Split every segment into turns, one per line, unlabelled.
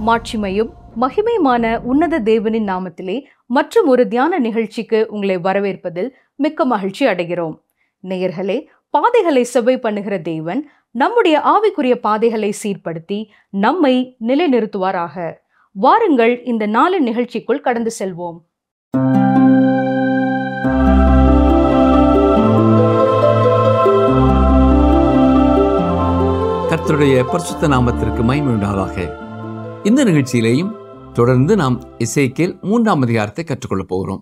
மாட்சிமையும் மகிமையுமான உன்னத தேவனின் நாமத்திலே மற்றும் ஒரு தியான நிகழ்ச்சிக்கு உங்களை வரவேற்பதில் மிக்க மகிழ்ச்சி அடைகிறோம். நேயர்களே, பாதைகளை செவ்வை பண்ணுகிற தேவன் நம்முடைய ஆவிக்குரிய பாதைகளை சீர்படுத்தி நம்மை நிலைநிறுத்துவாராக. வாருங்கள், இந்த நாளின் நிகழ்ச்சிக்குள் கடந்து செல்வோம்.
கர்த்தருடைய பரிசுத்த நாமத்திற்கு மகிமை உண்டாவதாக. இந்த நிகழ்ச்சியிலேயும் தொடர்ந்து நாம் எசேக்கியேல் 3ஆம் அதிகாரத்தை கற்றுக்கொள்ளப் போகிறோம்.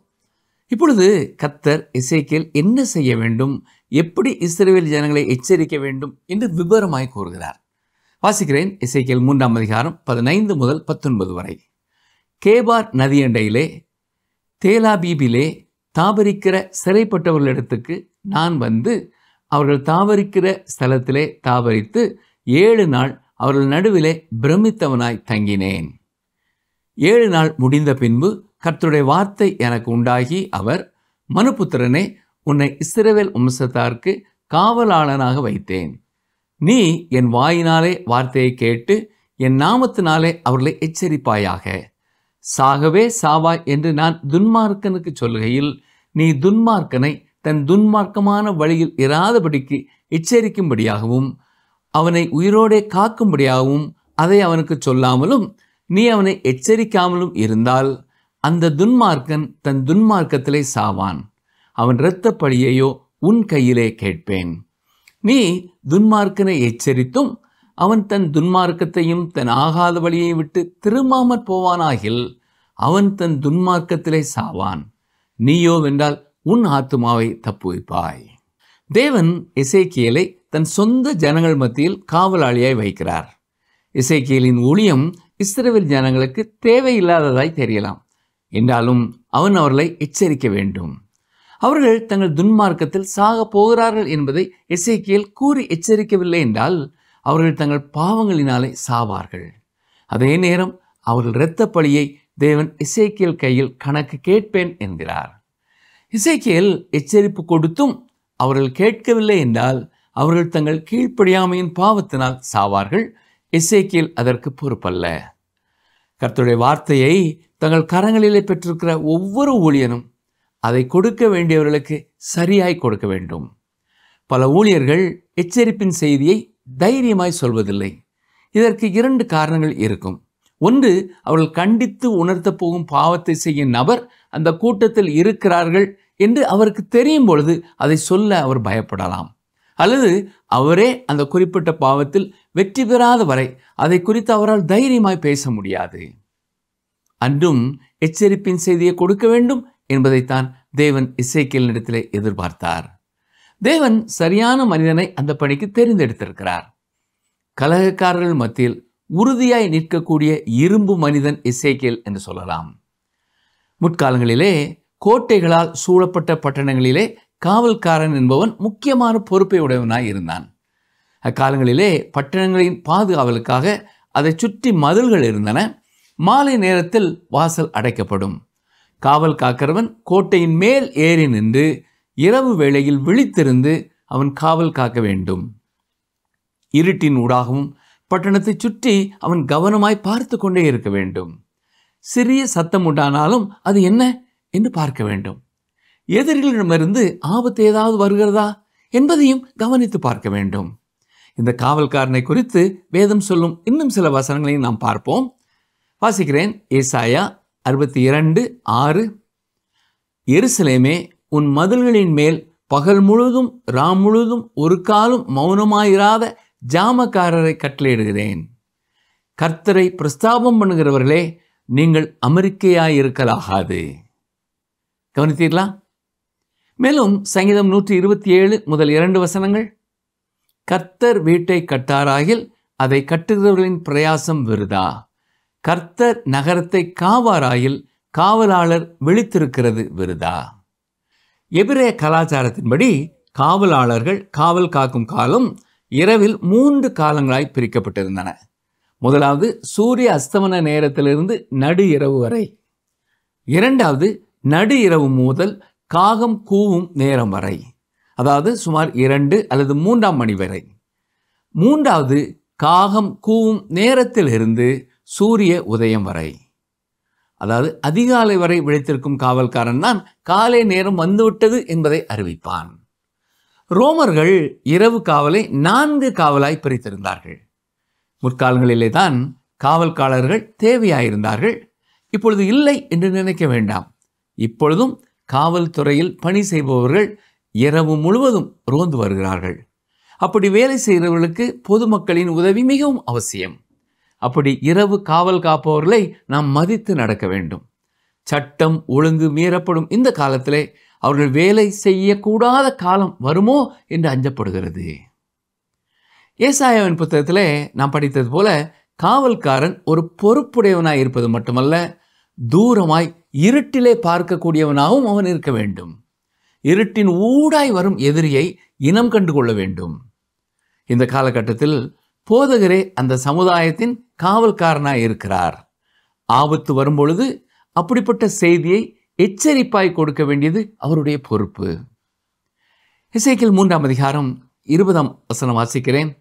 இப்பொழுது கர்த்தர் எசேக்கியேல் என்ன செய்ய வேண்டும், எப்படி இஸ்ரவேல் ஜனங்களை எச்சரிக்க வேண்டும் என்று விவரமாய் கூறுகிறார். வாசிக்கிறேன். எசேக்கியேல் 3ஆம் அதிகாரம் 15 முதல் 19 வரை. கேபார் நதியண்டையிலே தேலாபீபிலே தாபரிக்கிற சிறைப்பட்டவர்களிடத்துக்கு நான் வந்து அவர்கள் தாபரிக்கிற ஸ்தலத்திலே தாபரித்து 7 நாள் அவர்கள் நடுவிலே பிரமித்தவனாய் தங்கினேன். 7 நாள் முடிந்த பின்பு கர்த்தருடைய வார்த்தை எனக்கு உண்டாகி, அவர், மனுபுத்திரனே, உன்னை இஸ்ரவேல் வம்சத்தாருக்கு காவலாளனாக வைத்தேன். நீ என் வாயினாலே வார்த்தையை கேட்டு என் நாமத்தினாலே அவர்களை எச்சரிப்பாயாக. சாகவே சாவாய் என்று நான் துன்மார்க்கனுக்கு சொல்லுகையில் நீ துன்மார்க்கனை தன் துன்மார்க்கமான வழியில் இராதபடிக்கு எச்சரிக்கும்படியாகவும் அவனை உயிரோடே காக்கும்படியாகவும் அதை அவனுக்கு சொல்லாமலும் நீ அவனை எச்சரிக்காமலும் இருந்தால் அந்த துன்மார்க்கன் தன் துன்மார்க்கத்திலே சாவான். அவன் இரத்தப் பழியையோ உன் கையிலே கேட்பேன். நீ துன்மார்க்கனை எச்சரித்தும் அவன் தன் துன்மார்க்கத்தையும் தன் ஆகாத வழியை விட்டு திரும்பாமற் போவானாகில் அவன் தன் துன்மார்க்கத்திலே சாவான். நீயோ வென்றால் உன் ஆத்துமாவை தப்புவிப்பாய். தேவன் எசேக்கியேலை தன் சொந்த ஜனங்கள் மத்தியில் காவலாளியாய் வைக்கிறார். எசேக்கியேலின் ஊழியம் இஸ்ரவேல் ஜனங்களுக்கு தேவையில்லாததாய் தெரியலாம். என்றாலும் அவன் அவர்களை எச்சரிக்க வேண்டும். அவர்கள் தங்கள் துன்மார்க்கத்தில் சாக போகிறார்கள் என்பதை எசேக்கியேல் கூறி எச்சரிக்கவில்லை என்றால் அவர்கள் தங்கள் பாவங்களினாலே சாவார்கள். அதே நேரம் அவர்கள் இரத்தப் பழியை தேவன் எசேக்கியேல் கையில் கணக்கு கேட்பேன் என்கிறார். எசேக்கியேல் எச்சரிப்பு கொடுத்தும் அவர்கள் கேட்கவில்லை என்றால் அவர்கள் தங்கள் கீழ்ப்படியாமையின் பாவத்தினால் சாவார்கள். எசேக்கியேல் அதற்கு பொறுப்பல்ல. கர்த்தருடைய வார்த்தையை தங்கள் கரங்களிலே பெற்றிருக்கிற ஒவ்வொரு ஊழியனும் அதை கொடுக்க வேண்டியவர்களுக்கு சரியாய் கொடுக்க வேண்டும். பல ஊழியர்கள் எச்சரிப்பின் செய்தியை தைரியமாய் சொல்வதில்லை. இதற்கு 2 காரணங்கள் இருக்கும். ஒன்று, அவர்கள் கண்டித்து உணர்த்த போகும் பாவத்தை செய்யும் நபர் அந்த கூட்டத்தில் இருக்கிறார்கள் என்று அவருக்கு தெரியும் பொழுது அதை சொல்ல அவர் பயப்படலாம். அல்லது அவரே அந்த குறிப்பிட்ட பாவத்தில் வெற்றி பெறாத வரை அதை குறித்து அவரால் தைரியமாய் பேச முடியாது. அன்றும் எச்சரிப்பின் செய்தியை கொடுக்க வேண்டும் என்பதைத்தான் தேவன் எசேக்கியேலினிடத்திலே எதிர்பார்த்தார். தேவன் சரியான மனிதனை அந்த பணிக்கு தெரிந்தெடுத்திருக்கிறார். கலகக்காரர்கள் மத்தியில் உறுதியாய் நிற்கக்கூடிய இரும்பு மனிதன் எசேக்கியேல் என்று சொல்லலாம். முற்காலங்களிலே கோட்டைகளால் சூழப்பட்ட பட்டணங்களிலே காவல்காரன் என்பவன் முக்கியமான பொறுப்பை உடையவனாய் இருந்தான். அக்காலங்களிலே பட்டணங்களின் பாதுகாவலுக்காக அதை சுற்றி மதில்கள் இருந்தன. மாலை நேரத்தில் வாசல் அடைக்கப்படும். காவல் காக்கிறவன் கோட்டையின் மேல் ஏறி நின்று இரவு வேளையில் விழித்திருந்து அவன் காவல் காக்க வேண்டும். இருட்டின் ஊடாகவும் பட்டணத்தை சுற்றி அவன் கவனமாய் பார்த்து கொண்டே இருக்க வேண்டும். சிறிய சத்தம் உண்டானாலும் அது என்ன என்று பார்க்க வேண்டும். எதிரிகளிடமிருந்து ஆபத்து ஏதாவது வருகிறதா என்பதையும் கவனித்து பார்க்க வேண்டும். இந்த காவல்காரனை குறித்து வேதம் சொல்லும் இன்னும் சில வசனங்களையும் நாம் பார்ப்போம். வாசிக்கிறேன். ஏசாயா 62:6. எருசலேமே, உன் மதில்களின் மேல் பகல் முழுதும் ராம் முழுதும் ஒரு காலும் மௌனமாயிராத ஜாமக்காரரை கட்டளையிடுகிறேன். கர்த்தரை பிரஸ்தாபம் பண்ணுகிறவர்களே, நீங்கள் அமெரிக்கையாயிருக்கலாகாது. கவனித்தீர்களா? மேலும் சங்கீதம் 127 முதல் 2 வசனங்கள். கர்த்தர் வீட்டை கட்டாராகில் அதை கட்டுகிறவர்களின் பிரயாசம் விருதா. கர்த்தர் நகரத்தை காவாராயில் காவலாளர் விழித்திருக்கிறது விருதா. எபிரேய கலாச்சாரத்தின்படி காவலாளர்கள் காவல் காக்கும் காலம் இரவில் 3 காலங்களாய் பிரிக்கப்பட்டிருந்தன. முதலாவது சூரிய அஸ்தமன நேரத்திலிருந்து நடு இரவு வரை. இரண்டாவது நடு இரவு முதல் காகம் கூவும் நேரம் வரை, அதாவது சுமார் 2 அல்லது 3ஆம் மணி வரை. மூன்றாவது காகம் கூவும் நேரத்திலிருந்து சூரிய உதயம் வரை. அதாவது அதிகாலை வரை விழித்திருக்கும் காவல்காரன் தான் காலை நேரம் வந்துவிட்டது என்பதை அறிவிப்பான். ரோமர்கள் இரவு காவலை 4 காவலாய் பிரித்திருந்தார்கள். முற்காலங்களிலே தான் காவல்காரர்கள் தேவையாயிருந்தார்கள். இப்பொழுது இல்லை என்று நினைக்க வேண்டாம். இப்பொழுதும் காவல்துறையில் பணி செய்பவர்கள் இரவு முழுவதும் ரோந்து வருகிறார்கள். அப்படி வேலை செய்கிறவர்களுக்கு பொதுமக்களின் உதவி மிகவும் அவசியம். அப்படி இரவு காவல் காப்பவர்களை நாம் மதித்து நடக்க வேண்டும். சட்டம் ஒழுங்கு மீறப்படும் இந்த காலத்திலே அவர்கள் வேலை செய்யக்கூடாத காலம் வருமோ என்று அஞ்சப்படுகிறது. ஏசாயாவின் புத்தகத்திலே நாம் படித்தது போல காவல்காரன் ஒரு பொறுப்புடையவனாய் இருப்பது மட்டுமல்ல, தூரமாய் இருட்டிலே பார்க்கக்கூடியவனாகவும் அவன் இருக்க வேண்டும். இருட்டின் ஊடாய் வரும் எதிரியை இனம் கண்டு கொள்ள வேண்டும். இந்த காலகட்டத்தில் போதகரே அந்த சமுதாயத்தின் காவல்காரனாய் இருக்கிறார். ஆபத்து வரும்பொழுது அப்படிப்பட்ட செய்தியை எச்சரிப்பாய் கொடுக்க வேண்டியது அவருடைய பொறுப்பு. எசேக்கியேல் 3ஆம் அதிகாரம் 20ஆம் வசனம் வாசிக்கிறேன்.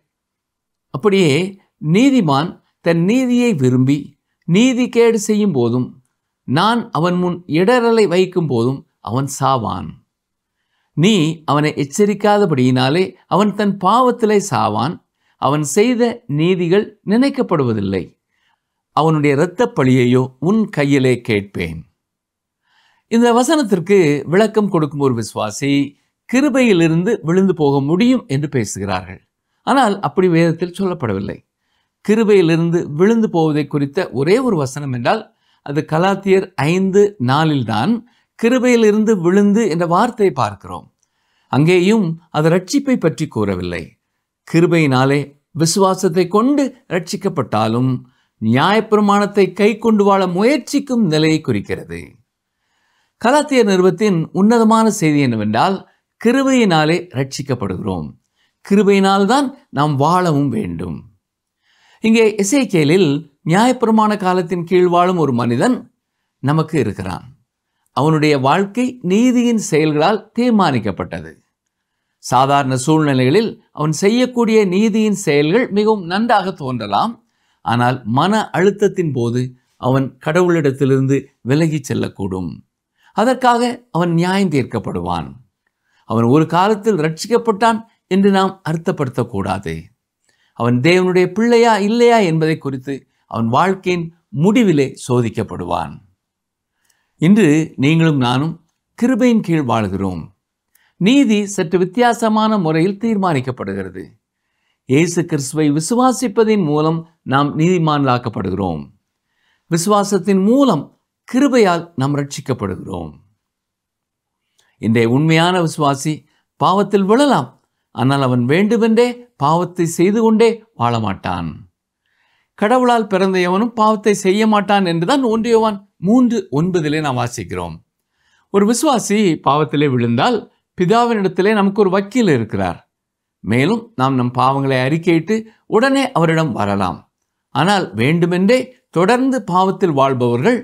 அப்படியே நீதிமான் தன் நீதியை விரும்பி நீதி கேடு செய்யும் போதும் நான் அவன் முன் இடரலை வைக்கும் போதும் அவன் சாவான். நீ அவனை எச்சரிக்காதபடியினாலே அவன் தன் பாவத்திலே சாவான். அவன் செய்த நீதிகள் நினைக்கப்படுவதில்லை. அவனுடைய இரத்தப் பழியையோ உன் கையிலே கேட்பேன். இந்த வசனத்திற்கு விளக்கம் கொடுக்கும் ஒரு விசுவாசி கிருபையிலிருந்து விழுந்து போக முடியும் என்று பேசுகிறார்கள். ஆனால் அப்படி வேதத்தில் சொல்லப்படவில்லை. கிருபையிலிருந்து விழுந்து போவதை குறித்த ஒரே ஒரு வசனம் என்றால் அது கலாத்தியர் 5:4 தான் கிருபையிலிருந்து விழுந்து என்ற வார்த்தையை பார்க்கிறோம். அங்கேயும் அது ரட்சிப்பை பற்றி கூறவில்லை. கிருபையினாலே விசுவாசத்தை கொண்டு ரட்சிக்கப்பட்டாலும் நியாயப்பிரமாணத்தை கை கொண்டு வாழ முயற்சிக்கும் நிலையை குறிக்கிறது. கலாத்தியர் நிருபத்தின் உன்னதமான செய்தி என்னவென்றால் கிருபையினாலே ரட்சிக்கப்படுகிறோம். கிருபையினால் தான் நாம் வாழவும் வேண்டும். இங்கே எசேக்கியேலில் நியாயப்பிரமாண காலத்தின் கீழ் வாழும் ஒரு மனிதன் நமக்கு இருக்கிறான். அவனுடைய வாழ்க்கை நீதியின் செயல்களால் தீர்மானிக்கப்பட்டது. சாதாரண சூழ்நிலைகளில் அவன் செய்யக்கூடிய நீதியின் செயல்கள் மிகவும் நன்றாக தோன்றலாம். ஆனால் மன அழுத்தத்தின் போது அவன் கடவுளிடத்திலிருந்து விலகி செல்லக்கூடும். அதற்காக அவன் நியாயம் தீர்க்கப்படுவான். அவன் ஒரு காலத்தில் ரட்சிக்கப்பட்டான் என்று நாம் அர்த்தப்படுத்தக்கூடாது. அவன் தேவனுடைய பிள்ளையா இல்லையா என்பதை குறித்து அவன் வாழ்க்கையின் முடிவிலே சோதிக்கப்படுவான். இன்று நீங்களும் நானும் கிருபையின் கீழ் வாழ்கிறோம். நீதி சற்று வித்தியாசமான முறையில் தீர்மானிக்கப்படுகிறது. இயேசு கிறிஸ்துவை விசுவாசிப்பதின் மூலம் நாம் நீதிமான்களாக்கப்படுகிறோம். விசுவாசத்தின் மூலம் கிருபையால் நாம் ரட்சிக்கப்படுகிறோம். இன்றைய உண்மையான விசுவாசி பாவத்தில் விழலாம். ஆனால் அவன் வேண்டுமென்றே பாவத்தை செய்து கொண்டே வாழமாட்டான். கடவுளால் பிறந்த எவனும் பாவத்தை செய்ய மாட்டான் என்றுதான் 1 யோவான் 3:9 நாம் வாசிக்கிறோம். ஒரு விசுவாசி பாவத்திலே விழுந்தால் பிதாவினிடத்திலே நமக்கு ஒரு வக்கீல் இருக்கிறார். மேலும் நாம் நம் பாவங்களை அறிக்கையிட்டு உடனே அவரிடம் வரலாம். ஆனால் வேண்டுமென்றே தொடர்ந்து பாவத்தில் வாழ்பவர்கள்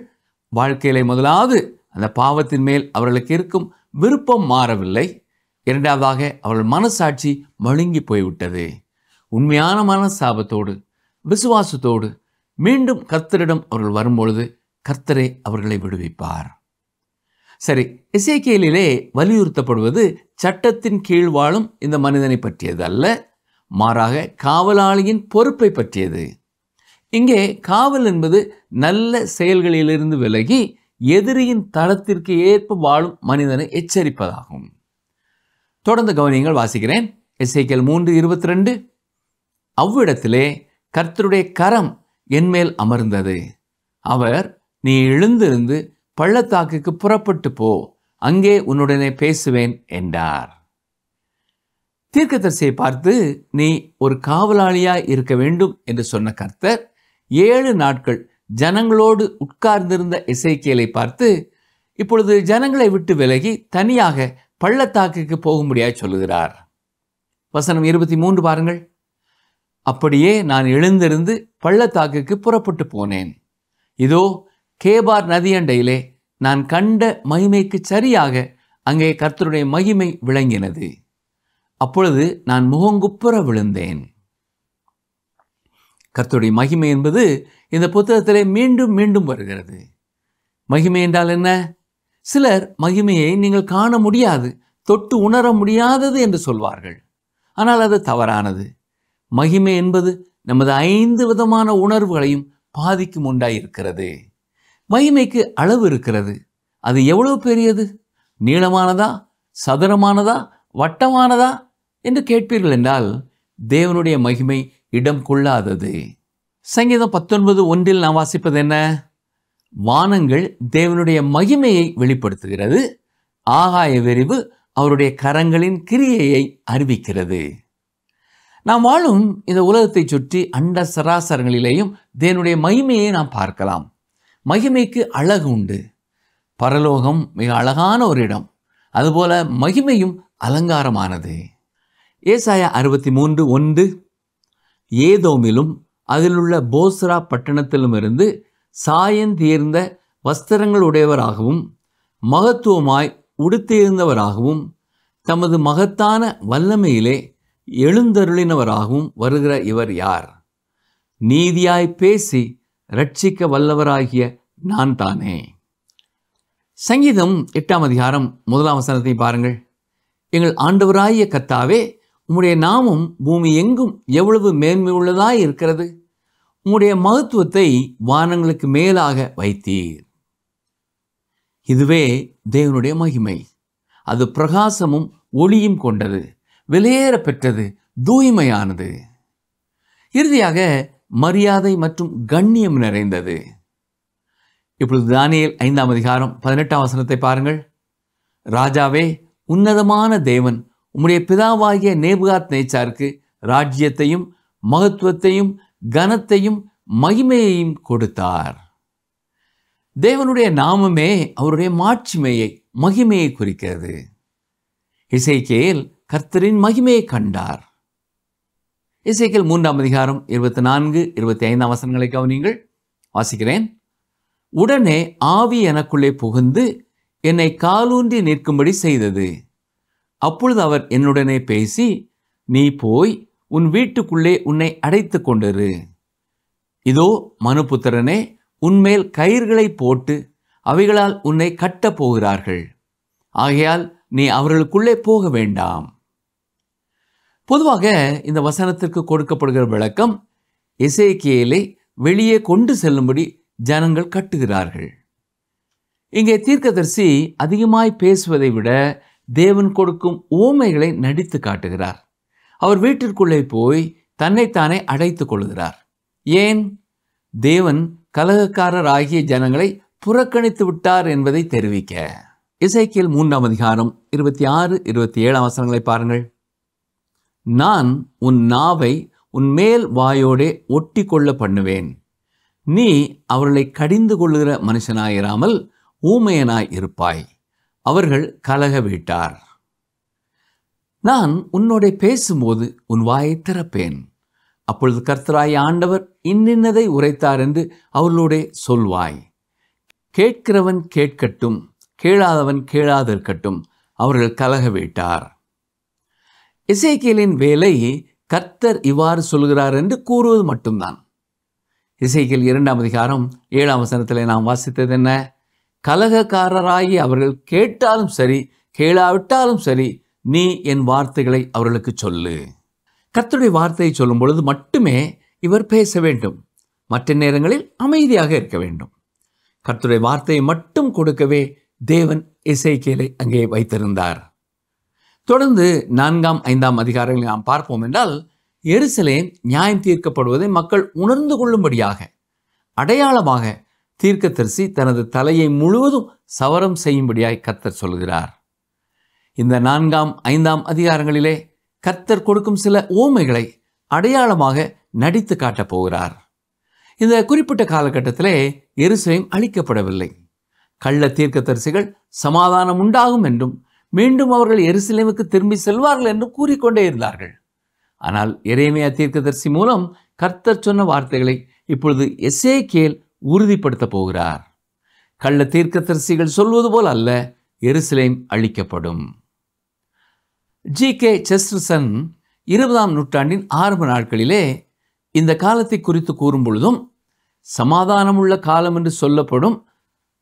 வாழ்க்கையிலே முதலாவது அந்த பாவத்தின் மேல் அவர்களுக்கு இருக்கும் விருப்பம் மாறவில்லை. இரண்டாவதாக அவர்கள் மனசாட்சி மழுங்கி போய்விட்டது. உண்மையான மனசாபத்தோடு விசுவாசத்தோடு மீண்டும் கர்த்தரிடம் அவர்கள் வரும்பொழுது கர்த்தரே அவர்களை விடுவிப்பார். சரி, எசேக்கியேலிலே வலியுறுத்தப்படுவது சட்டத்தின் கீழ் வாழும் இந்த மனிதனை பற்றியது அல்ல, மாறாக காவலாளியின் பொறுப்பை பற்றியது. இங்கே காவல் என்பது நல்ல செயல்களிலிருந்து விலகி எதிரியின் தளத்திற்கு ஏற்ப வாழும் மனிதனை எச்சரிப்பதாகும். தொடர்ந்து கவனியங்கள் வாசிக்கிறேன். எசேக்கியேல் 3:22 அவ்விடத்திலே கர்த்தருடைய கரம் என்மேல் அமர்ந்தது. அவர், நீ எழுந்திருந்து பள்ளத்தாக்குக்கு புறப்பட்டு போ, அங்கே உன்னுடனே பேசுவேன் என்றார். தீர்க்கதரிசியை பார்த்து நீ ஒரு காவலாளியாய் இருக்க வேண்டும் என்று சொன்ன கர்த்தர் 7 நாட்கள் ஜனங்களோடு உட்கார்ந்திருந்த எசேக்கியேலை பார்த்து இப்பொழுது ஜனங்களை விட்டு விலகி தனியாக பள்ளத்தாக்குக்கு போகும்படியாய் சொல்லுகிறார். வசனம் 23 பாருங்கள். அப்படியே நான் எழுந்திருந்து பள்ளத்தாக்குக்கு புறப்பட்டு போனேன். இதோ கேபார் நதியண்டையிலே நான் கண்ட மகிமைக்கு சரியாக அங்கே கர்த்தருடைய மகிமை விளங்கினது. அப்பொழுது நான் முகங்குப்புற விழுந்தேன். கர்த்தருடைய மகிமை என்பது இந்த புத்தகத்திலே மீண்டும் மீண்டும் வருகிறது. மகிமை என்றால் என்ன? சிலர் மகிமையை நீங்கள் காண முடியாது, தொட்டு உணர முடியாதது என்று சொல்வார்கள். ஆனால் அது தவறானது. மகிமை என்பது நமது 5 விதமான உணர்வுகளையும் பாதிக்கும் உண்டாயிருக்கிறது. மகிமைக்கு அளவு இருக்கிறது. அது எவ்வளவு பெரியது? நீளமானதா, சதுரமானதா, வட்டமானதா என்று கேட்பீர்கள் என்றால் தேவனுடைய மகிமை இடம் கொள்ளாதது. சங்கீதம் 19:1 நாம் வாசிப்பது என்ன? வானங்கள் தேவனுடைய மகிமையை வெளிப்படுத்துகிறது, ஆகாய விரிவு அவருடைய கரங்களின் கிரியையை அறிவிக்கிறது. நாம் வாழும் இந்த உலகத்தை சுற்றி அண்ட சராசரங்களிலேயும் தேவனுடைய மகிமையை நாம் பார்க்கலாம். மகிமைக்கு அழகு உண்டு. பரலோகம் மிக அழகான ஒரு இடம். அதுபோல மகிமையும் அலங்காரமானது. ஏசாயா 63:1 ஏதோமிலும் அதிலுள்ள போஸ்ரா பட்டணத்திலுமிருந்து சாயந்தீர்ந்த வஸ்திரங்கள் உடையவராகவும் மகத்துவமாய் உடுத்தியிருந்தவராகவும் தமது மகத்தான வல்லமையிலே எழுந்தருளினவராகவும் வருகிற இவர் யார்? நீதியாய் பேசி ரட்சிக்க வல்லவராகிய நான் தானே. சங்கீதம் 8ஆம் அதிகாரம் 1ஆம் வசனத்தை பாருங்கள். எங்கள் ஆண்டவராகிய கர்த்தாவே, உம்முடைய நாமம் பூமி எங்கும் எவ்வளவு மேன்மை உள்ளதாய் இருக்கிறது. உம்முடைய மகத்துவத்தை வானங்களுக்கு மேலாக வைத்தீர். இதுவே தேவனுடைய மகிமை. அது பிரகாசமும் ஒளியும் கொண்டது, விலையேற பெற்றது, தூய்மையானது. இறுதியாக மரியாதை மற்றும் கண்ணியம் நிறைந்தது. இப்பொழுது தானியேல் 5ஆம் அதிகாரம் 18ஆம் வசனத்தை பாருங்கள். ராஜாவே, உன்னதமான தேவன் உம்முடைய பிதாவாகிய நேபுகாத்நேச்சாருக்கு ராஜ்யத்தையும் மகத்துவத்தையும் கனத்தையும் மகிமையையும் கொடுத்தார். தேவனுடைய நாமமே அவருடைய மாட்சிமையை, மகிமையை குறிக்கிறது. எசேக்கியேல் கர்த்தரின் மகிமையை கண்டார். எசேக்கியேல் 3ஆம் அதிகாரம் 24, 25ஆம் வசனங்களை கவனியுங்கள். வாசிக்கிறேன். உடனே ஆவி எனக்குள்ளே புகுந்து என்னை காலூன்றி நிற்கும்படி செய்தது. அப்பொழுது அவர் என்னுடனே பேசி, நீ போய் உன் வீட்டுக்குள்ளே உன்னை அடைத்து கொண்டிரு. இதோ மனுபுத்திரனே, உன்மேல் கயிர்களை போட்டு அவைகளால் உன்னை கட்டப் போகிறார்கள். ஆகையால் நீ அவர்களுக்குள்ளே போக வேண்டாம். பொதுவாக இந்த வசனத்திற்கு கொடுக்கப்படுகிற விளக்கம், எசேக்கியேலை வெளியே கொண்டு செல்லும்படி ஜனங்கள் கட்டுகிறார்கள். இங்கே தீர்க்கதரிசி அதிகமாய் பேசுவதை விட தேவன் கொடுக்கும் உவமைகளை நடித்து காட்டுகிறார். அவர் வீட்டிற்குள்ளே போய் தன்னைத்தானே அடைத்துக் கொள்கிறார். ஏன்? தேவன் கலகக்காரராகிய ஜனங்களை புறக்கணித்து விட்டார் என்பதை தெரிவிக்க. எசேக்கியேல் 3ஆம் அதிகாரம் 26, 27ஆம் வசனங்களை பாருங்கள். நான் உன் நாவை உன் மேல் வாயோடே ஒட்டி கொள்ள பண்ணுவேன். நீ அவர்களை கடிந்து கொள்ளுகிற மனுஷனாயிராமல் ஊமையனாய் இருப்பாய். அவர்கள் கலக வீட்டார். நான் உன்னோட பேசும்போது உன் வாயை திறப்பேன். அப்பொழுது கர்த்தராகிய ஆண்டவர் இன்னின்னதை உரைத்தார் என்று அவர்களோடே சொல்வாய். கேட்கிறவன் கேட்கட்டும், கேளாதவன் கேளாதிருக்கட்டும். அவர்கள் கலக வீட்டார். எசேக்கியேலின் வேலை கர்த்தர் இவ்வாறு சொல்கிறார் என்று கூறுவது மட்டும்தான். எசேக்கியேல் 2ஆம் அதிகாரம் 7ஆம் வசனத்தில் நாம் வாசித்தது என்ன? கலகக்காரராகி அவர்கள் கேட்டாலும் சரி, கேளாவிட்டாலும் சரி, நீ என் வார்த்தைகளை அவர்களுக்கு சொல்லு. கர்த்தருடைய வார்த்தையை சொல்லும் பொழுது மட்டுமே இவர் பேச வேண்டும். மற்ற நேரங்களில் அமைதியாக இருக்க வேண்டும். கர்த்தருடைய வார்த்தையை மட்டும் கொடுக்கவே தேவன் எசேக்கியேலை அங்கே வைத்திருந்தார். தொடர்ந்து 4ஆம் 5ஆம் அதிகாரங்களை நாம் பார்ப்போம் என்றால், எருசலேம் நியாயம் தீர்க்கப்படுவதை மக்கள் உணர்ந்து கொள்ளும்படியாக அடையாளமாக தீர்க்கதரிசி தனது தலையை முழுவதும் சவரம் செய்யும்படியாய் கர்த்தர் சொல்கிறார். இந்த 4ஆம் 5ஆம் அதிகாரங்களிலே கர்த்தர் கொடுக்கும் சில உவமைகளை அடையாளமாக நடித்து காட்டப் போகிறார். இந்த குறிப்பிட்ட காலகட்டத்திலே எருசலேம் அழிக்கப்படவில்லை. கள்ள தீர்க்கதரிசிகள் சமாதானம் உண்டாகும் என்றும் மீண்டும் அவர்கள் எருசலேமுக்கு திரும்பி செல்வார்கள் என்றும் கூறிக்கொண்டே இருந்தார்கள். ஆனால் எரேமியா தீர்க்கதரிசி மூலம் கர்த்தர் சொன்ன வார்த்தைகளை இப்பொழுது எசேக்கியேல் உறுதிப்படுத்த போகிறார். கள்ள தீர்க்கதரிசிகள் சொல்வது போல் அல்ல, எருசலேம் அழிக்கப்படும். G.K. செஸ்டர்சன் 20ஆம் நூற்றாண்டின் ஆரம்ப நாட்களிலே இந்த காலத்தை குறித்து கூறும் பொழுதும், சமாதானமுள்ள காலம் என்று சொல்லப்படும்,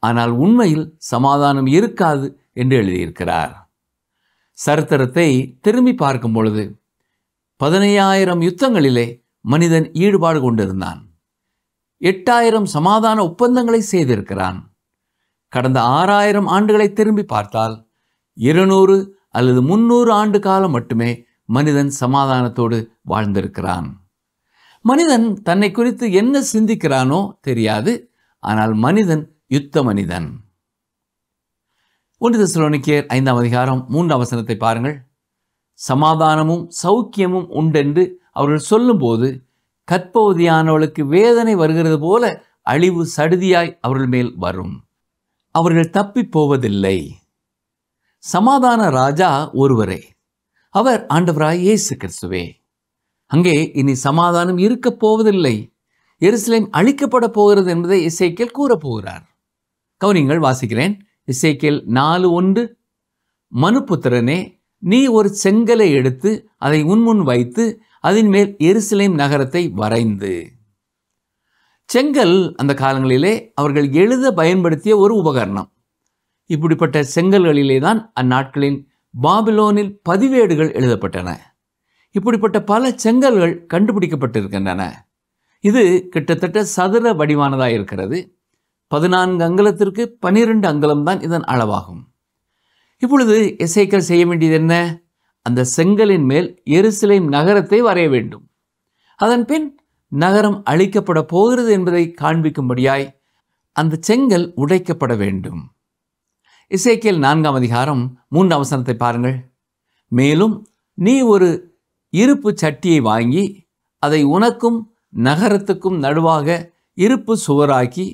ஆனால் உண்மையில் சமாதானம் இருக்காது என்று எழுதியிருக்கிறார். சரித்திரத்தை திரும்பி பார்க்கும் பொழுது 15,000 யுத்தங்களிலே மனிதன் ஈடுபாடு கொண்டிருந்தான். 8,000 சமாதான ஒப்பந்தங்களை செய்திருக்கிறான். கடந்த 6,000 ஆண்டுகளை திரும்பி பார்த்தால் 200 அல்லது 300 ஆண்டு காலம் மட்டுமே மனிதன் சமாதானத்தோடு வாழ்ந்திருக்கிறான். மனிதன் தன்னை குறித்து என்ன சிந்திக்கிறானோ தெரியாது, ஆனால் மனிதன் யுத்த மனிதன். 1 தெசலோனிக்கேயர் 5ஆம் அதிகாரம் 3ஆம் வசனத்தை பாருங்கள். சமாதானமும் சௌக்கியமும் உண்டென்று அவர்கள் சொல்லும்போது கற்பவதியானவளுக்கு வேதனை வருகிறது போல அழிவு சடுதியாய் அவர்கள் மேல் வரும். அவர்கள் தப்பி போவதில்லை. சமாதான ராஜா ஒருவரே, அவர் ஆண்டவராய் இயேசு கிறிஸ்துவே. அங்கே இனி சமாதானம் இருக்கப் போவதில்லை. எருசலேம் அழிக்கப்பட போகிறது என்பதை எசேக்கியேல் கூறப்போகிறார். கவனிங்கள், வாசிக்கிறேன். எசேக்கியேல் 4:1. மனுபுத்திரனே, நீ ஒரு செங்கலை எடுத்து அதை உன்முன் வைத்து அதன் மேல் எருசலேம் நகரத்தை வரைந்து. செங்கல் அந்த காலங்களிலே அவர்கள் எழுத பயன்படுத்திய ஒரு உபகரணம். இப்படிப்பட்ட செங்கல்களிலே தான் அந்நாட்களின் பாபிலோனில் பதிவேடுகள் எழுதப்பட்டன. இப்படிப்பட்ட பல செங்கல்கள் கண்டுபிடிக்கப்பட்டிருக்கின்றன. இது கிட்டத்தட்ட சதுர வடிவானதாக இருக்கிறது. 14 அங்குலத்திற்கு 12 அங்குலம் தான் இதன் அளவாகும். இப்பொழுது எசேக்கியேல் செய்ய வேண்டியது என்ன? அந்த செங்கலின் மேல் எருசலேம் நகரத்தை வரைய வேண்டும். அதன் பின் நகரம் அழிக்கப்பட போகிறது என்பதை காண்பிக்கும்படியாய் அந்த செங்கல் உடைக்கப்பட வேண்டும். எசேக்கியேல் 4ஆம் அதிகாரம் 3ஆம் வசனத்தை பாருங்கள். மேலும் நீ ஒரு இருப்பு சட்டியை வாங்கி அதை உனக்கும் நகரத்துக்கும் நடுவாக இருப்பு சுவராக்கி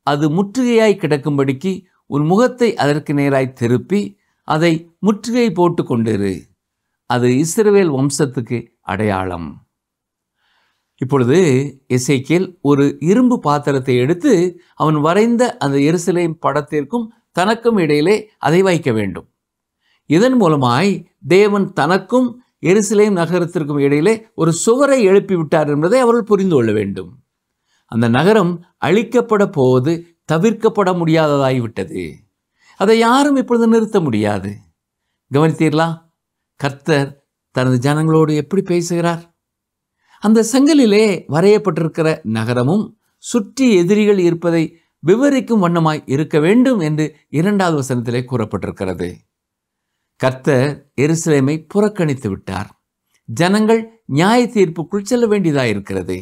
அது முற்றுகையாய் கிடக்கும்படிக்கு உன் முகத்தை அதற்கு நேராய் திருப்பி அதை முற்றுகை போட்டு கொண்டிரு. அது இஸ்ரவேல் வம்சத்துக்கு அடையாளம். இப்பொழுது எசேக்கியேல் ஒரு இரும்பு பாத்திரத்தை எடுத்து அவன் வரைந்த அந்த எருசலேம் படத்திற்கும் தனக்கும் இடையிலே அதை வைக்க வேண்டும். இதன் மூலமாய் தேவன் தனக்கும் எருசலேம் நகரத்திற்கும் இடையிலே ஒரு சுவரை எழுப்பிவிட்டார் என்பதை அவர்கள் புரிந்து கொள்ள வேண்டும். அந்த நகரம் அழிக்கப்பட போவது தவிர்க்கப்பட முடியாததாகிவிட்டது. அதை யாரும் இப்பொழுது நிறுத்த முடியாது. கவனித்தீர்களா? கர்த்தர் தனது ஜனங்களோடு எப்படி பேசுகிறார்? அந்த செங்கலிலே வரையப்பட்டிருக்கிற நகரமும் சுற்றி எதிரிகள் இருப்பதை விவரிக்கும் வண்ணமாய் இருக்க வேண்டும் என்று 2வது வசனத்திலே கூறப்பட்டிருக்கிறது. கர்த்தர் எருசலேமை புறக்கணித்து விட்டார். ஜனங்கள் நியாய தீர்ப்புக்குள் செல்ல வேண்டியதாக இருக்கிறது.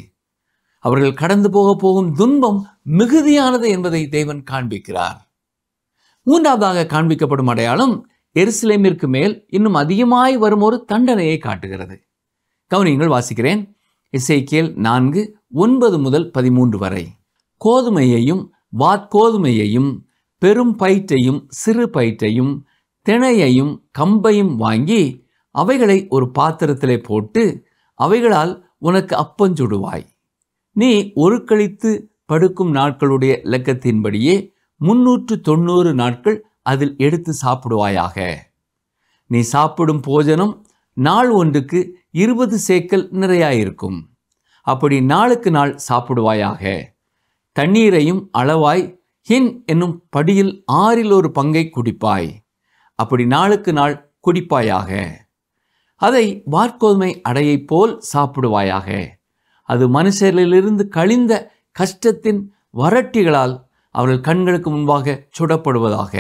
அவர்கள் கடந்து போகும் துன்பம் மிகுதியானது என்பதை தேவன் காண்பிக்கிறார். 3வதாக காண்பிக்கப்படும் அடையாளம் எருசலேமிற்கு மேல் இன்னும் அதிகமாய் வரும் ஒரு தண்டனையை காட்டுகிறது. கவனியங்கள், வாசிக்கிறேன். எசேக்கியேல் 4:9 முதல் 13 வரை. கோதுமையையும் வாற்கோதுமையையும் பெரும் பயிற்றையும் சிறு பயிற்றையும் திணையையும் கம்பையும் வாங்கி அவைகளை ஒரு பாத்திரத்திலே போட்டு அவைகளால் உனக்கு அப்பஞ்சுடுவாய். நீ ஒரு கழித்து படுக்கும் நாட்களுடைய இலக்கத்தின்படியே 390 நாட்கள் அதில் எடுத்து சாப்பிடுவாயாக. நீ சாப்பிடும் போஜனம் நாள் ஒன்றுக்கு 20 சேக்கல் நிறையாயிருக்கும். அப்படி நாளுக்கு நாள் சாப்பிடுவாயாக. தண்ணீரையும் அளவாய் ஹின் என்னும் படியில் 1/6 பங்கை குடிப்பாய். அப்படி நாளுக்கு நாள் குடிப்பாயாக. அதை வாற்கோதுமை அடையைப் போல் சாப்பிடுவாயாக. அது மனுஷரிலிருந்து கழிந்த கஷ்டத்தின் வறட்டிகளால் அவர்கள் கண்களுக்கு முன்பாக சுடப்படுவதாக.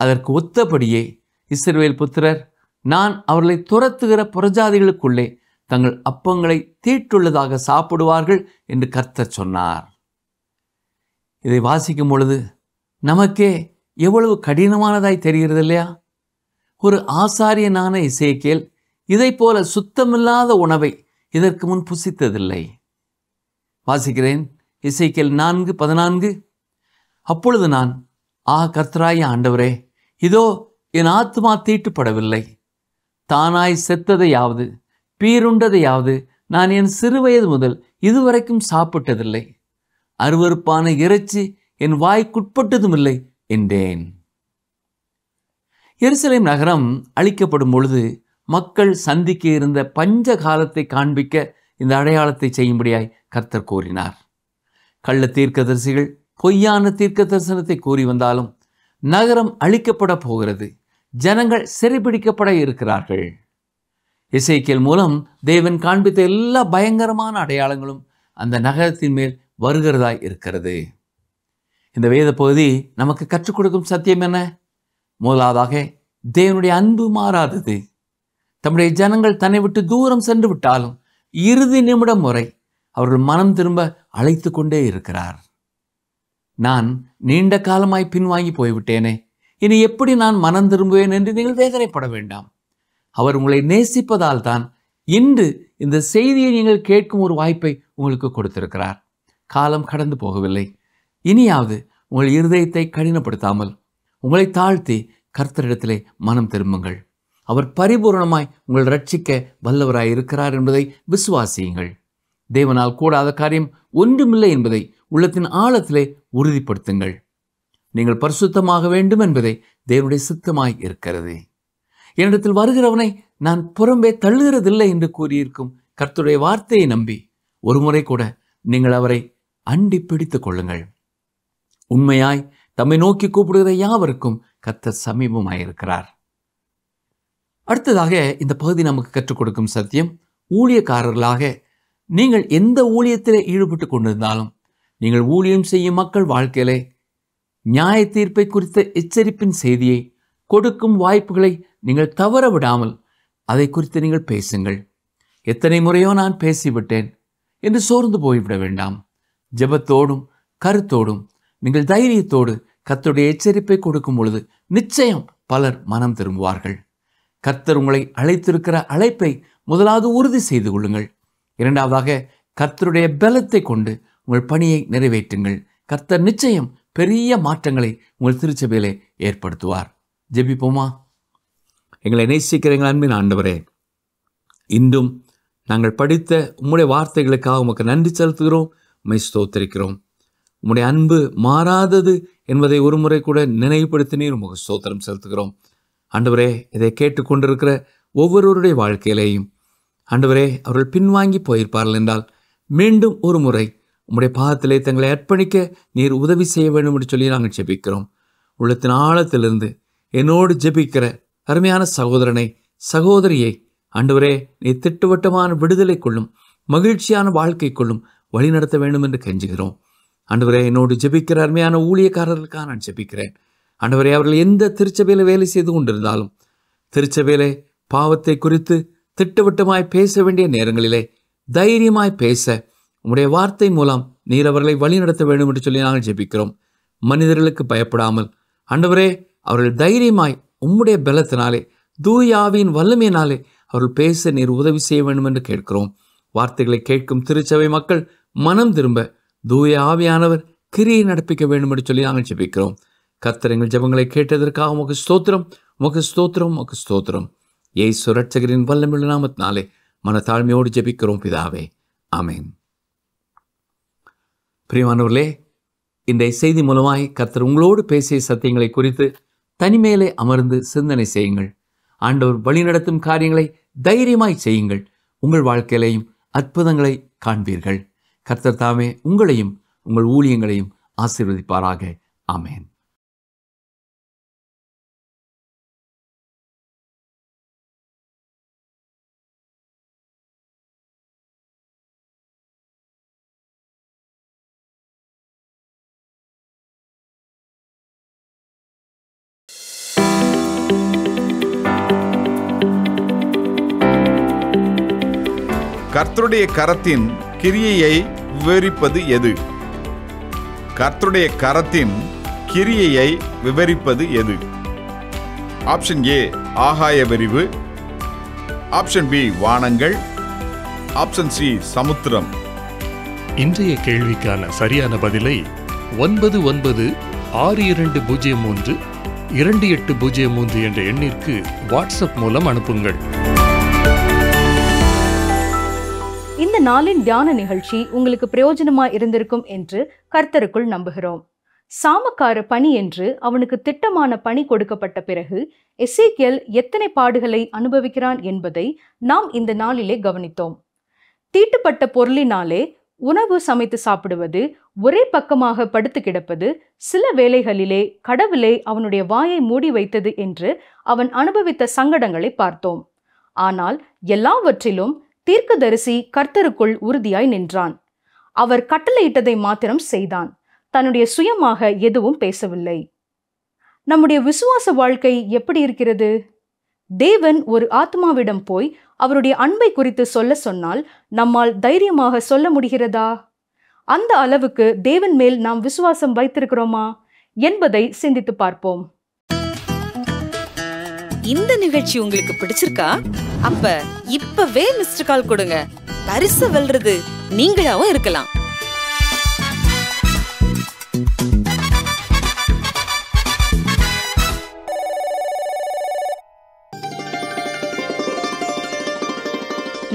அதற்கு ஒத்தபடியே இஸ்ரவேல் புத்திரர் நான் அவர்களை துரத்துகிற புறஜாதிகளுக்குள்ளே தங்கள் அப்பங்களை தீட்டுள்ளதாக சாப்பிடுவார்கள் என்று கர்த்தர் சொன்னார். இதை வாசிக்கும் பொழுது நமக்கே எவ்வளவு கடினமானதாய் தெரிகிறது இல்லையா? ஒரு ஆசாரியனான எசேக்கியேல் இதை போல சுத்தமில்லாத உணவை இதற்கு முன் புசித்ததில்லை. வாசிக்கிறேன். எசேக்கியேல் 4:14. அப்பொழுது நான், கர்த்தராகிய ஆண்டவரே, இதோ என் ஆத்துமா தீட்டுப்படவில்லை. தானாய் செத்ததையாவது பீருண்டதையாவது நான் என் சிறுவயது முதல் இதுவரைக்கும் சாப்பிட்டதில்லை. அருவருப்பான இறைச்சி என் வாய்க்குட்பட்டதும் இல்லை என்றேன். எருசலேம் நகரம் அழிக்கப்படும் பொழுது மக்கள் சந்திக்க இருந்த பஞ்ச காலத்தை காண்பிக்க இந்த அடையாளத்தை செய்யும்படியாய் கர்த்தர் கூறினார். கள்ள தீர்க்கதரிசிகள் பொய்யான தீர்க்க தரிசனத்தை கூறி வந்தாலும் நகரம் அழிக்கப்பட போகிறது, ஜனங்கள் சிறைபிடிக்கப்பட இருக்கிறார்கள். எசேக்கியேல் மூலம் தேவன் காண்பித்த எல்லா பயங்கரமான அடையாளங்களும் அந்த நகரத்தின் மேல் வருகிறதாய் இருக்கிறது. இந்த வேத பகுதி நமக்கு கற்றுக் கொடுக்கும் சத்தியம் என்ன? முதலாவதாக, தேவனுடைய அன்பு மாறாதது. தம்முடைய ஜனங்கள் தன்னை விட்டு தூரம் சென்று விட்டாலும் இறுதி நிமிடம் வரை அவர்கள் மனம் திரும்ப அழைத்து கொண்டே இருக்கிறார். நான் நீண்ட காலமாய் பின்வாங்கி போய்விட்டேனே, இனி எப்படி நான் மனம் திரும்புவேன் என்று நீங்கள் வேதனைப்பட வேண்டாம். அவர் உங்களை நேசிப்பதால் தான் இன்று இந்த செய்தியை நீங்கள் கேட்கும் ஒரு வாய்ப்பை உங்களுக்கு கொடுத்திருக்கிறார். காலம் கடந்து போகவில்லை. இனியாவது உங்கள் இருதயத்தை கடினப்படுத்தாமல் உங்களை தாழ்த்தி கர்த்தரிடத்திலே மனம் திரும்புங்கள். அவர் பரிபூரணமாய் உங்கள் ரட்சிக்க வல்லவராய் இருக்கிறார் என்பதை விசுவாசியுங்கள். தேவனால் கூடாத காரியம் ஒன்றுமில்லை என்பதை உள்ளத்தின் ஆழத்திலே உறுதிப்படுத்துங்கள். நீங்கள் பரிசுத்தமாக வேண்டும் என்பதை தேவனுடைய சித்தமாய் இருக்கிறது. என்னிடத்தில் வருகிறவனை நான் புறம்பே தள்ளுகிறதில்லை என்று கூறியிருக்கும் கர்த்தருடைய வார்த்தையை நம்பி ஒரு முறை கூட நீங்கள் அவரை அண்டி பிடித்துக் கொள்ளுங்கள். உண்மையாய் தம்மை நோக்கி கூப்பிடுகிற யாவருக்கும் கர்த்தர் சமீபமாயிருக்கிறார். அடுத்ததாக இந்த பகுதி நமக்கு கற்றுக் கொடுக்கும் சத்தியம், ஊழியக்காரர்களாக நீங்கள் எந்த ஊழியத்திலே ஈடுபட்டு கொண்டிருந்தாலும், நீங்கள் ஊழியம் செய்யும் மக்கள் வாழ்க்கையிலே நியாய தீர்ப்பை குறித்த எச்சரிப்பின் செய்தியை கொடுக்கும் வாய்ப்புகளை நீங்கள் தவற விடாமல் அதை குறித்து நீங்கள் பேசுங்கள். எத்தனை முறையோ நான் பேசிவிட்டேன் என்று சோர்ந்து போய்விட வேண்டாம். ஜெபத்தோடும் கருத்தோடும் நீங்கள் தைரியத்தோடு கர்த்தருடைய எச்சரிப்பை கொடுக்கும் பொழுது நிச்சயம் பலர் மனம் திரும்புவார்கள். கர்த்தர் உங்களை அழைத்திருக்கிற அழைப்பை முதலாவது உறுதி செய்து கொள்ளுங்கள். இரண்டாவதாக, கர்த்தருடைய பலத்தை கொண்டு உங்கள் பணியை நிறைவேற்றுங்கள். கர்த்தர் நிச்சயம் பெரிய மாற்றங்களை உங்கள் திருச்சபையிலே ஏற்படுத்துவார். ஜெபிப்போமா? எங்களை நேசிக்கிற எங்கள் அன்பின் ஆண்டவரே, இன்றும் நாங்கள் படித்த உம்முடைய வார்த்தைகளுக்காக உமக்கு நன்றி செலுத்துகிறோம், உம்மை ஸ்தோத்திரிக்கிறோம். உம்முடைய அன்பு மாறாதது என்பதை ஒரு முறை கூட நினைவுபடுத்தினீர், உமக்கு ஸ்தோத்திரம் செலுத்துகிறோம். ஆண்டவரே, இதை கேட்டுக்கொண்டிருக்கிற ஒவ்வொருவருடைய வாழ்க்கையிலேயும் ஆண்டவரே, அவர்கள் பின்வாங்கி போயிருப்பார்கள் என்றால் மீண்டும் ஒரு முறை உம்முடைய பாதத்திலே தங்களை அர்ப்பணிக்க நீர் உதவி செய்ய வேண்டும் என்று சொல்லி நாங்கள் ஜெபிக்கிறோம். உள்ளத்தின் ஆழத்திலிருந்து என்னோடு ஜெபிக்கிற அருமையான சகோதரனை சகோதரியை ஆண்டவரே, நீ திட்டவட்டமான விடுதலை கொள்ளும், மகிழ்ச்சியான வாழ்க்கை கொள்ளும் வழிநடத்த வேண்டும் என்று கெஞ்சுகிறோம். ஆண்டவரே, என்னோடு ஜெபிக்கிற அருமையான ஊழியக்காரர்களுக்காக நான் ஜெபிக்கிறேன். ஆண்டவரே, அவர்கள் எந்த திருச்சபையில் வேலை செய்து கொண்டிருந்தாலும் திருச்சபையிலே பாவத்தை குறித்து திட்டவட்டமாய் பேச வேண்டிய நேரங்களிலே தைரியமாய் பேச உம்முடைய வார்த்தை மூலம் நீர் அவர்களை வழிநடத்த வேண்டும் என்று சொல்லி நாங்கள் ஜெபிக்கிறோம். மனிதர்களுக்கு பயப்படாமல் ஆண்டவரே, அவர்கள் தைரியமாய் உம்முடைய பலத்தினாலே தூய ஆவியின் வல்லமையினாலே அவர்கள் பேச நீர் உதவி செய்ய வேண்டும் என்று கேட்கிறோம். வார்த்தைகளை கேட்கும் திருச்சபை மக்கள் மனம் திரும்ப தூய ஆவியானவர் கிரியை நடப்பிக்க வேண்டும் என்று சொல்லி நாங்கள் ஜெபிக்கிறோம். கர்த்தர் எங்கள் ஜெபங்களை கேட்டதற்காக உமக்கு ஸ்தோத்திரம், உமக்கு ஸ்தோத்திரம், உமக்கு ஸ்தோத்திரம். இயேசு இரட்சகரின் வல்லமையுள்ள நாமத்தினாலே மனத்தாழ்மையோடு ஜெபிக்கிறோம் பிதாவே, ஆமென். பிரியமானவர்களே, இந்த செய்தி மூலமாய் கர்த்தர் உங்களோடு பேசிய சத்தியங்களை குறித்து தனிமேலே அமர்ந்து சிந்தனை செய்யுங்கள். ஆண்டவர் வழிநடத்தும் காரியங்களை தைரியமாய் செய்யுங்கள். உங்கள் வாழ்க்கையிலையும் அற்புதங்களை காண்பீர்கள். கர்த்தர் தாமே உங்களையும் உங்கள் ஊழியங்களையும் ஆசீர்வதிப்பாராக. ஆமென்.
கர்த்தருடைய கரத்தின் கிரியையை விவரிப்பது எது? கர்த்தருடைய கரத்தின் கிரியையை விவரிப்பது எது? ஆப்ஷன் ஏ ஆகாய விரிவு, ஆப்ஷன் பி வானங்கள், ஆப்ஷன் சி சமுத்திரம்.
இன்றைய கேள்விக்கான சரியான பதிலை 9962032803 என்ற எண்ணிற்கு வாட்ஸ்அப் மூலம் அனுப்புங்கள்.
இந்த நாளின் தியான நிகழ்ச்சி உங்களுக்கு பிரயோஜனமா இருந்திருக்கும் என்று கர்த்தருக்குள் நம்புகிறோம். சாமக்கார பணி என்று அவனுக்கு திட்டமான பணி கொடுக்கப்பட்ட பிறகு எசேக்கியேல் எத்தனை பாடுகளை அனுபவிக்கிறான் என்பதை நாம் இந்த நாளிலே கவனித்தோம். தீட்டுப்பட்ட பொருளினாலே உணவு சமைத்து சாப்பிடுவது, ஒரே பக்கமாக படுத்து கிடப்பது, சில வேளைகளிலே கடவுளே அவனுடைய வாயை மூடி வைத்தது என்று அவன் அனுபவித்த சங்கடங்களை பார்த்தோம். ஆனால் எல்லாவற்றிலும் தீர்க்கதரிசி கர்த்தருக்குள் உறுதியாய் நின்றான். அவர் கட்டளையிட்டதை மாத்திரம் செய்தான். தன்னுடைய சுயமாக எதுவும் பேசவில்லை. நம்முடைய விசுவாச வாழ்க்கை எப்படி இருக்கிறது? தேவன் ஒரு ஆத்மாவிடம் போய் அவருடைய அன்பை குறித்து சொல்ல சொன்னால் நம்மால் தைரியமாக சொல்ல முடிகிறதா? அந்த அளவுக்கு தேவன் மேல் நாம் விசுவாசம் வைத்திருக்கிறோமா என்பதை சிந்தித்து பார்ப்போம்.
இந்த நிகழ்ச்சி உங்களுக்கு பிடிச்சிருக்கா? அப்ப இப்பவே மிஸ்டர் கால் கொடுங்க. பரிசு வெல்றது நீங்களாவும் இருக்கலாம்.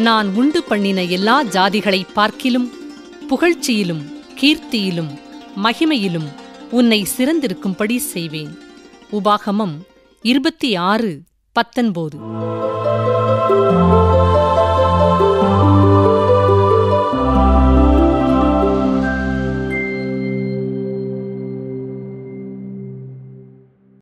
நான் உண்டு பண்ணின எல்லா ஜாதிகளை பார்க்கிலும் புகழ்ச்சியிலும் கீர்த்தியிலும் மகிமையிலும் உன்னை சிறந்திருக்கும்படி செய்வேன். உபாகமம் 26:19.